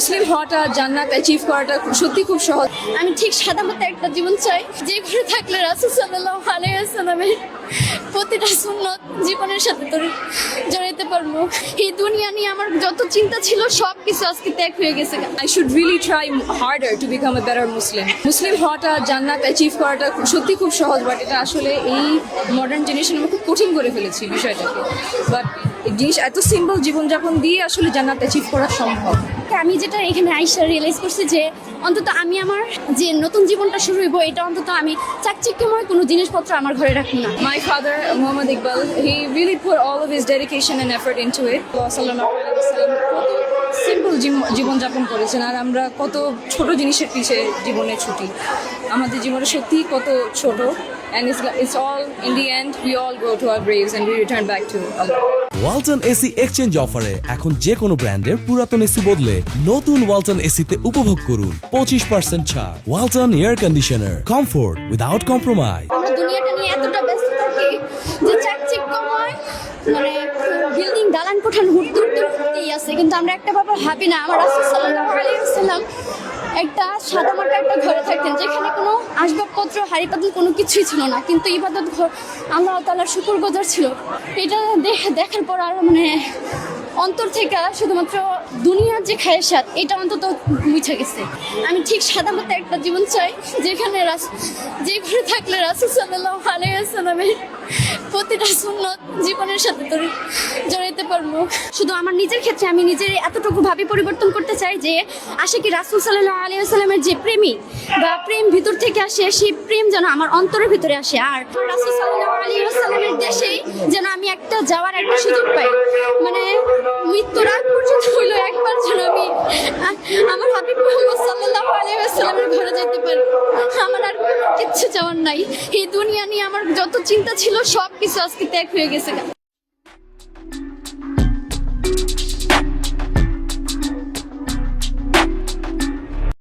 মুসলিম হওয়াটা, জান্নাত অ্যাচিভ করাটা সত্যি খুব সহজ। আমি ঠিক সাদা মতো একটা জীবন চাই, যে ঘরে থাকলে রাসূল সাল্লাল্লাহু আলাইহি ওয়াসাল্লামের প্রতিটা সুন্নত জীবনের সাথে জড়াইতে পারবো। এই দুনিয়া নিয়ে আমার যত চিন্তা ছিল সব কিছু আজকে ত্যাগ হয়ে গেছে। I should really try harder to become a better Muslim. মুসলিম হওয়াটা, জান্নাত অ্যাচিভ করাটা সত্যি খুব সহজ, বাট এটা আসলে এই মডার্ন জেনারেশন আমরা খুব কঠিন করে ফেলেছি বিষয়টাকে। বাট জিনিস এত সিম্পল, জীবনযাপন দিয়ে আসলে জান্নাত অ্যাচিভ করা সম্ভব। আমি যেটা এখানে আইসা রিয়েলাইজ করছি যে অন্তত আমি আমার যে নতুন জীবনটা শুরু হইব, এটা অন্তত আমি চাকচিক্যময় কোনো জিনিসপত্র আমার ঘরে রাখবো না। My father, Muhammad Iqbal, he really put all of his dedication and effort into it. Simple জীবনযাপন করেছেন, আর আমরা কত ছোট জিনিসের পিছে জীবনে ছুটি। আমাদের জীবনে সত্যি কত ছোট, and it's all in the end we all go to our graves and we return back to Allah. Walton AC exchange অফারে এখন যে কোনো ব্র্যান্ডের পুরাতন এসি বদলে নতুন ওয়ালটন এসিতে উপভোগ করুন 25% ছাড়। Walton air conditioner, comfort without compromise. আমরা দুনিয়াটা নিয়ে এতটা ব্যস্ত থাকি যে চাকচিক্যময় মানে বিল্ডিং, দালান কোঠান ঘুরতেই আছে, কিন্তু আমরা একটা ব্যাপার ভাবি না। আমার রাসূল সাল্লাল্লাহু আলাইহি ওয়াসাল্লাম একটা সাদামাটা একটা ঘরে থাকতেন, যেখানে কোনো আসবাবপত্র, হাঁড়ি পাতিল কোনো কিছুই ছিল না, কিন্তু ইবাদত ঘর, আল্লাহ তাআলার শুকরগুজার ছিল। এটা দেখার পর আর মানে অন্তর থেকে শুধুমাত্র দুনিয়ার যে খায়েশাত, এটা অন্তত মুছে গেছে। আমি ঠিক সাদা মতো একটা জীবন চাই, যেখানে যে ঘরে থাকলে রাসূল সাল্লাল্লাহু আলাইহি ওয়াসাল্লামের প্রতিটা সুন্নত জীবনের সাথে জড়াইতে পারবো। শুধু আমার নিজের ক্ষেত্রে আমি নিজের এতটুকু ভাবে পরিবর্তন করতে চাই যে আশিকি রাসূল সাল্লাল্লাহু আলাইহি ওয়াসাল্লামের যে প্রেমী বা প্রেম ভিতর থেকে আসে, সেই প্রেম যেন আমার অন্তরের ভিতরে আসে। আর রাসূল সাল্লাল্লাহু আলাইহি ওয়াসাল্লামের দেশেই যেন আমি একটা যাওয়ার একটা সুযোগ পাই, মানে মৃত্যুর আগ পর্যন্ত হইলো একবার যেন আমি আমার হাবিব মুহাম্মদ সাল্লাল্লাহু আলাইহি ওয়াসাল্লামের ঘরে যেতে পারি। আমার আর কোনো কিচ্ছু চাওয়ার নাই। এই দুনিয়া নিয়ে আমার যত চিন্তা ছিল সব কিছু আজকে ত্যাগ হয়ে গেছে।